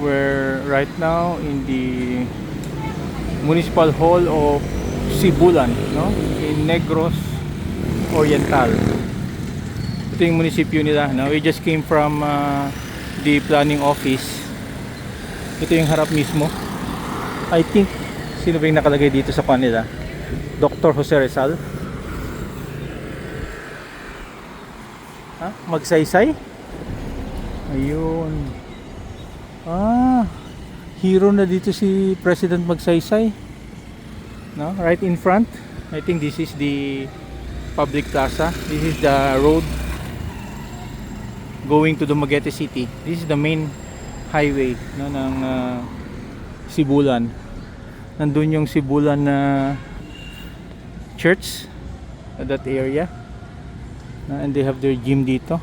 We're right now in the Municipal Hall of Sibulan, no? In Negros Oriental. Ito yung munisipyo nila, no? We just came from the planning office. Ito yung harap mismo. I think sino ba yung nakalagay dito sa kanila? Dr. Jose Rizal. Ha? Magsaysay? Ayun. Hero na dito si President Magsaysay. No? Right in front. I think this is the public plaza. This is the road going to Dumaguete City. This is the main highway, no, ng Sibulan. Nandun yung Sibulan na church at that area. And they have their gym dito.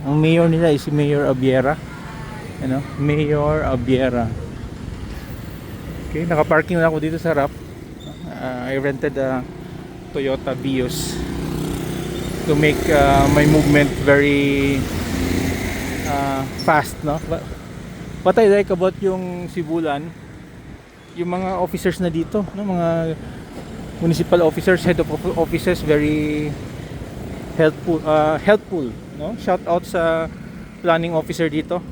Ang mayor nila is si Mayor Abiera. Ano? Mayor Abiera. Okay, naka-parking na ako dito sa harap. I rented a Toyota Vios to make my movement very fast, no? What I like about yung Sibulan, yung mga officers na dito, no? Mga municipal officers, head of offices, very helpful, no? Shout out sa planning officer dito.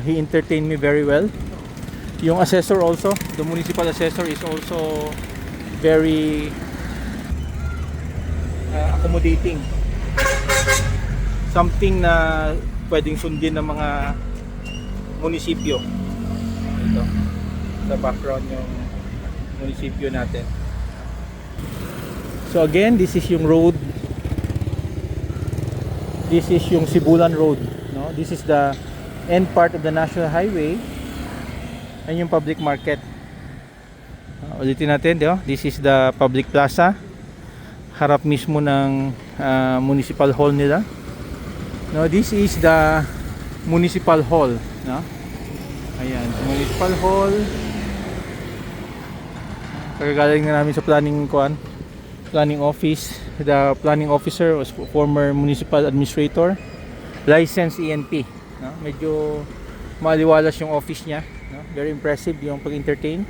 He entertained me very well. Yung assessor also, the municipal assessor is also very accommodating. Something na pwedeng sundin ng mga munisipyo. Ito, sa background yung munisipyo natin. So again, this is yung road. This is yung Sibulan Road, no? This is the end part of the National Highway and yung public market. Ulitin natin, di ba? This is the public plaza, harap mismo ng municipal hall nila. No, this is the municipal hall, no? Ayan, municipal hall. Kagagaling na namin sa planning office. The planning officer was former municipal administrator, licensed ENP. No? Medyo maliwalas yung office niya, no? Very impressive yung pag-entertain.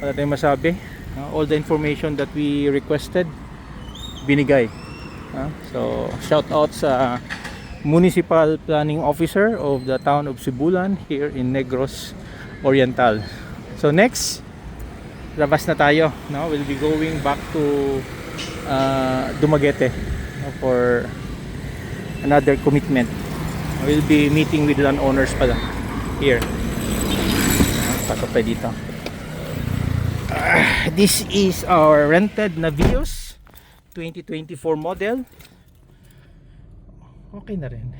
Wala tayong masabi, no? All the information that we requested binigay, no? So shout out sa municipal planning officer of the town of Sibulan here in Negros Oriental. So next, labas na tayo, no? We'll be going back to Dumaguete, no? For another commitment. We'll be meeting with landowners pala here. Pasok pa dito. This is our rented na Vios 2024 model. Okay na rin.